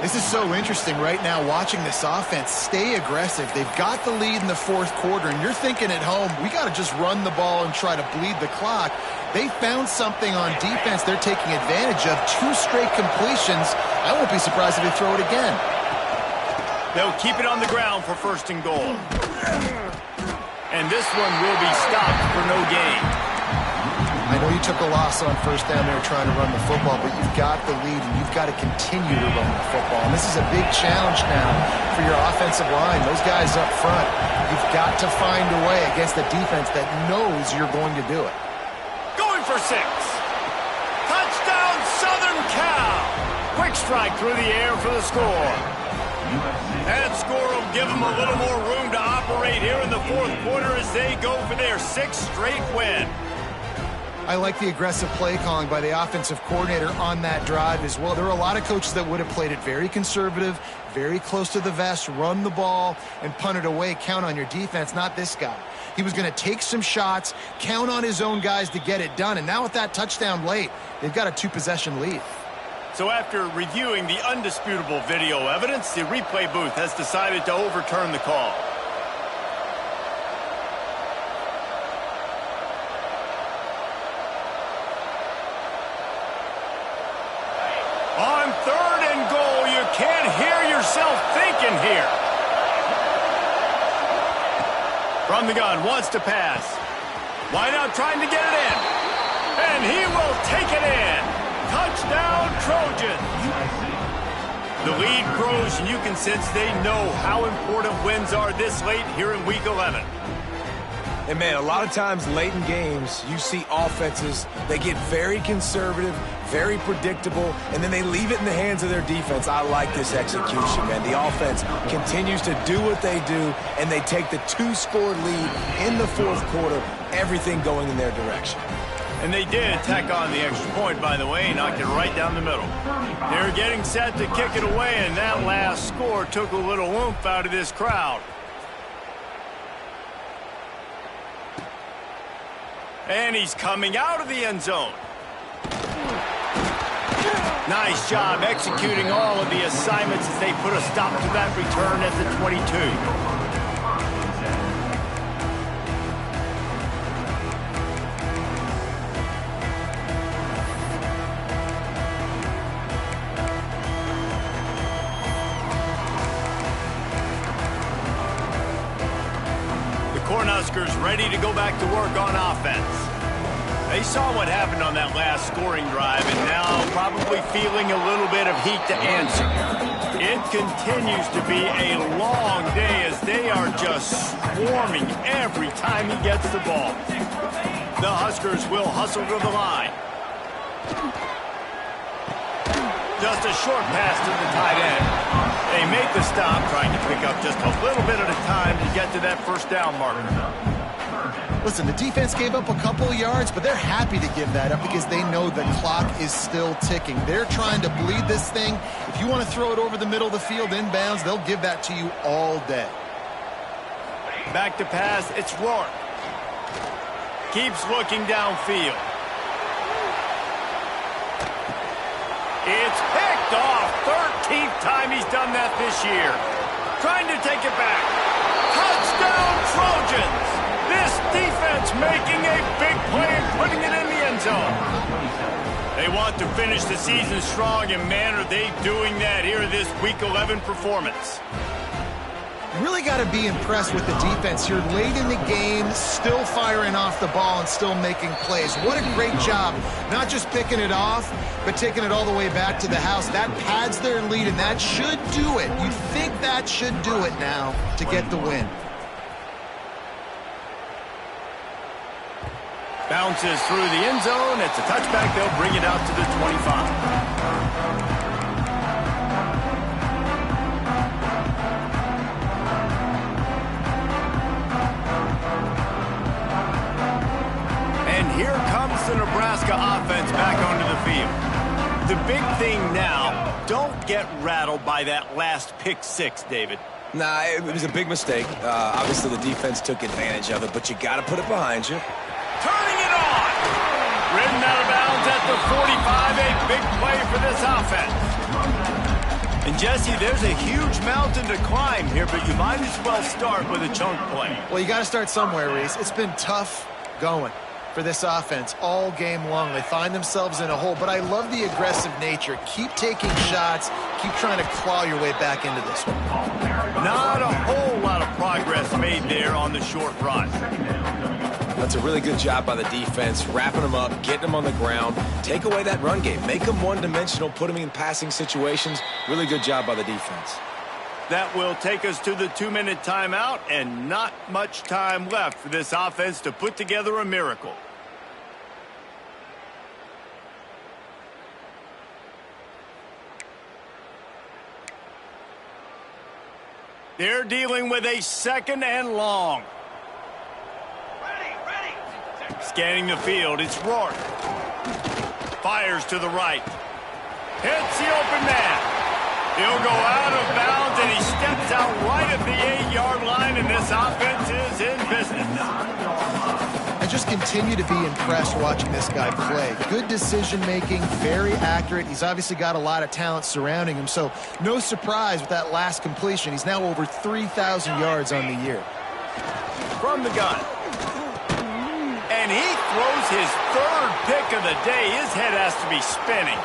This is so interesting right now, watching this offense stay aggressive. They've got the lead in the fourth quarter, and you're thinking at home, we got to just run the ball and try to bleed the clock. They found something on defense they're taking advantage of. 2 straight completions. I won't be surprised if they throw it again.
They'll keep it on the ground for first and goal. And this one will be stopped for no gain.
I know you took a loss on first down there trying to run the football, but you've got the lead, and you've got to continue to run the football. And this is a big challenge now for your offensive line. Those guys up front, you've got to find a way against a defense that knows you're going to do it.
Going for 6. Touchdown, Southern Cal. Quick strike through the air for the score. That score will give them a little more room to operate here in the fourth quarter as they go for their 6th straight win.
I like the aggressive play calling by the offensive coordinator on that drive as well. There are a lot of coaches that would have played it very conservative, very close to the vest, run the ball, and punt it away. Count on your defense, not this guy. He was going to take some shots, count on his own guys to get it done. And now with that touchdown late, they've got a 2-possession lead.
So after reviewing the undisputable video evidence, the replay booth has decided to overturn the call. On 3rd and goal, you can't hear yourself thinking here. From the gun, wants to pass. Wideout trying to get it in. And he will take it in. Touchdown, Trojans. The lead grows, and you can sense they know how important wins are this late here in Week 11.
And, man, a lot of times late in games, you see offenses, they get very conservative, very predictable, and then they leave it in the hands of their defense. I like this execution, man. The offense continues to do what they do, and they take the 2-score lead in the fourth quarter, everything going in their direction.
And they did tack on the extra point, by the way, knocked it right down the middle. They're getting set to kick it away, and that last score took a little oomph out of this crowd. And he's coming out of the end zone. Nice job executing all of the assignments as they put a stop to that return at the 22. Cornhuskers ready to go back to work on offense. They saw what happened on that last scoring drive and now probably feeling a little bit of heat to answer. It continues to be a long day as they are just swarming every time he gets the ball. The Huskers will hustle to the line. Just a short pass to the tight end. They make the stop, trying to pick up just a little bit at a time to get to that first down marker.
Listen, the defense gave up a couple of yards, but they're happy to give that up because they know the clock is still ticking. They're trying to bleed this thing. If you want to throw it over the middle of the field inbounds, they'll give that to you all day.
Back to pass, it's Rourke. Keeps looking downfield. It's picked off. 13th time he's done that this year. Trying to take it back. Touchdown, Trojans. This defense making a big play and putting it in the end zone. They want to finish the season strong, and man, are they doing that here in this Week 11 performance.
Really got to be impressed with the defense here late in the game, still firing off the ball and still making plays. What a great job, not just picking it off, but taking it all the way back to the house. That pads their lead, and that should do it. You'd think that should do it now to get the win.
Bounces through the end zone. It's a touchback. They'll bring it out to the 25. Here comes the Nebraska offense back onto the field. The big thing now, don't get rattled by that last pick six, David.
Nah, it was a big mistake. Obviously, the defense took advantage of it, but you got to put it behind you.
Turning it on! Ridden out of bounds at the 45, a big play for this offense. And, Jesse, there's a huge mountain to climb here, but you might as well start with a chunk play.
Well, you got to start somewhere, Reese. It's been tough going for this offense all game long. They find themselves in a hole, but I love the aggressive nature. Keep taking shots. Keep trying to claw your way back into this one.
Not a whole lot of progress made there on the short run.
That's a really good job by the defense, wrapping them up, getting them on the ground. Take away that run game. Make them one-dimensional, put them in passing situations. Really good job by the defense.
That will take us to the 2-minute timeout, and not much time left for this offense to put together a miracle. They're dealing with a 2nd and long. Scanning the field, it's Rourke. Fires to the right. Hits the open man. He'll go out of bounds, and he steps out right at the 8-yard line, and this offense is in business.
I just continue to be impressed watching this guy play. Good decision-making, very accurate. He's obviously got a lot of talent surrounding him, so no surprise with that last completion. He's now over 3,000 yards on the year.
From the gun. And he throws his 3rd pick of the day. His head has to be spinning.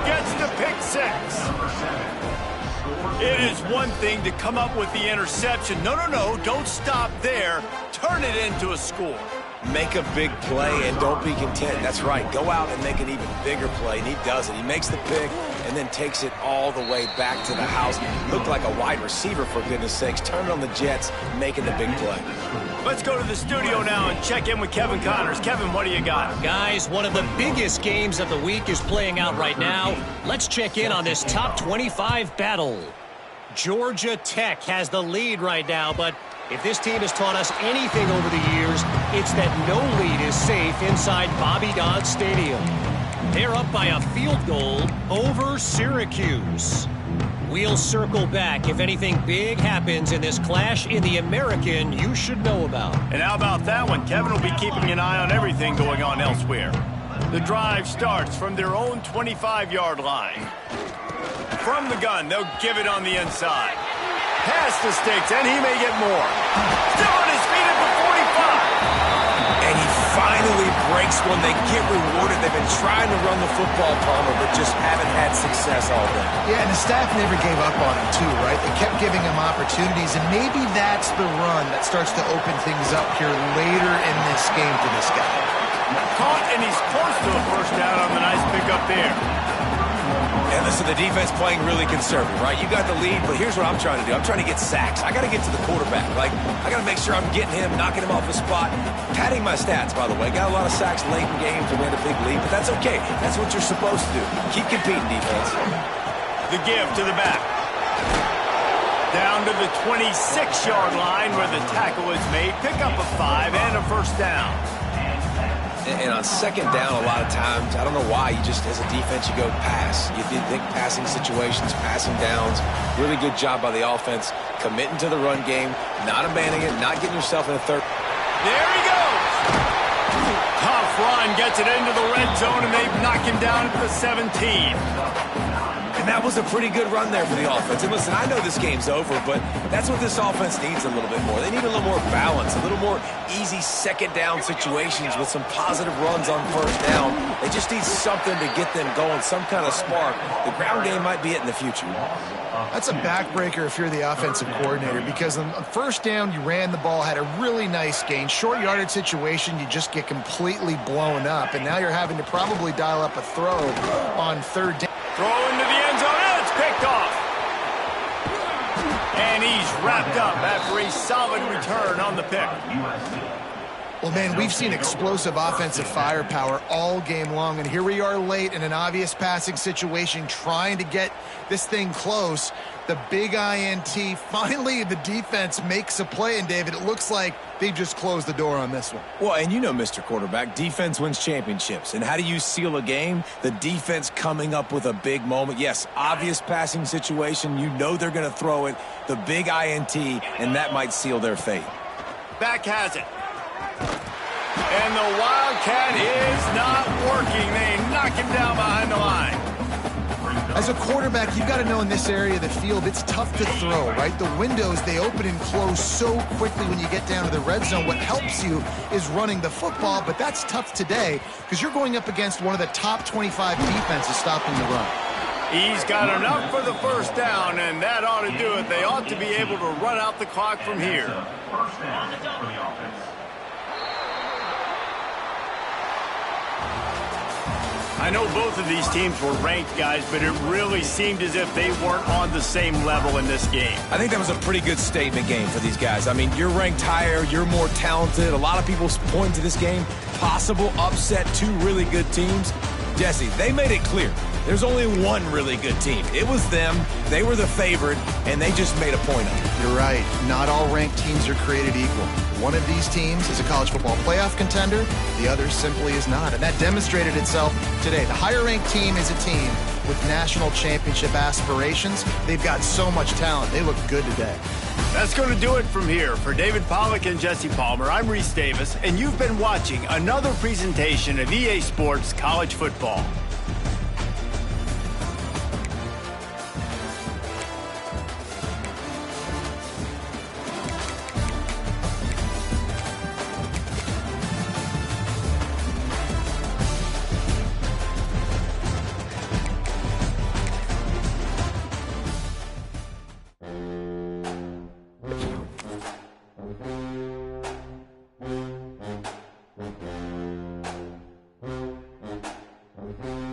Gets the pick six. It is one thing to come up with the interception. No, don't stop there. Turn it into a score.
Make a big play and don't be content. That's right. Go out and make an even bigger play, and he does it. He makes the pick and then takes it all the way back to the house. Looked like a wide receiver, for goodness sakes. Turn it on the Jets, making the big play.
Let's go to the studio now and check in with Kevin Connors. Kevin, what do you got?
Guys, one of the biggest games of the week is playing out right now. Let's check in on this top 25 battle. Georgia Tech has the lead right now, but if this team has taught us anything over the years, it's that no lead is safe inside Bobby Dodd Stadium. They're up by a field goal over Syracuse. We'll circle back if anything big happens in this clash in the American you should know about.
And how about that one? Kevin will be keeping an eye on everything going on elsewhere. The drive starts from their own 25-yard line. From the gun, they'll give it on the inside. Past the sticks, and he may get more. Still on his feet at the 45.
And he finally breaks one. They get rewarded. They've been trying to run the football, Palmer, but just haven't had success all day.
Yeah, and the staff never gave up on him, too, right? They kept giving him opportunities, and maybe that's the run that starts to open things up here later in this game for this guy.
Caught, and he's close to a first down on the nice pickup there.
And listen, the defense playing really conservative, right? You got the lead, but here's what I'm trying to do. I'm trying to get sacks. I got to get to the quarterback. Like, I got to make sure I'm getting him, knocking him off the spot. Padding my stats, by the way. Got a lot of sacks late in games and we had a big lead, but that's okay. That's what you're supposed to do. Keep competing, defense.
The give to the back. Down to the 26-yard line where the tackle is made. Pick up a 5 and a first down.
And on second down, a lot of times, I don't know why, you just, as a defense, you go pass. You think passing situations, passing downs. Really good job by the offense, committing to the run game, not abandoning it, not getting yourself in a third.
There he goes. Tough run, gets it into the red zone, and they've knocked him down at the 17.
And that was a pretty good run there for the offense. And listen, I know this game's over, but that's what this offense needs a little bit more. They need a little more balance, a little more easy second down situations with some positive runs on first down. They just need something to get them going, some kind of spark. The ground game might be it in the future.
That's a backbreaker if you're the offensive coordinator, because on first down, you ran the ball, had a really nice gain. Short yardage situation, you just get completely blown up, and now you're having to probably dial up a throw on third down.
Throw into the end zone, and it's picked off. And he's wrapped up after a solid return on the pick.
Well, man, we've seen explosive offensive firepower all game long, and here we are late in an obvious passing situation trying to get this thing close. The big INT, finally the defense makes a play, and David, it looks like they just closed the door on this one.
Well, and you know, Mr. Quarterback, defense wins championships. And how do you seal a game? The defense coming up with a big moment. Yes, obvious passing situation. You know they're going to throw it. The big INT, and that might seal their fate.
Back has it. And the Wildcat is not working. They knock him down behind the line.
As a quarterback, you've got to know in this area of the field, it's tough to throw, right? The windows, they open and close so quickly when you get down to the red zone. What helps you is running the football, but that's tough today because you're going up against one of the top 25 defenses stopping the run.
He's got enough for the first down, and that ought to do it. They ought to be able to run out the clock from here.
First down for the offense.
I know both of these teams were ranked, guys, but it really seemed as if they weren't on the same level in this game.
I think that was a pretty good statement game for these guys. I mean, you're ranked higher, you're more talented. A lot of people point to this game, possible upset, two really good teams. Jesse, they made it clear. There's only one really good team. It was them. They were the favorite, and they just made a point of it.
You're right. Not all ranked teams are created equal. One of these teams is a college football playoff contender. The other simply is not. And that demonstrated itself today. The higher-ranked team is a team with national championship aspirations. They've got so much talent. They look good today.
That's going to do it from here. For David Pollack and Jesse Palmer, I'm Reese Davis, and you've been watching another presentation of EA Sports College Football.
Mm-hmm.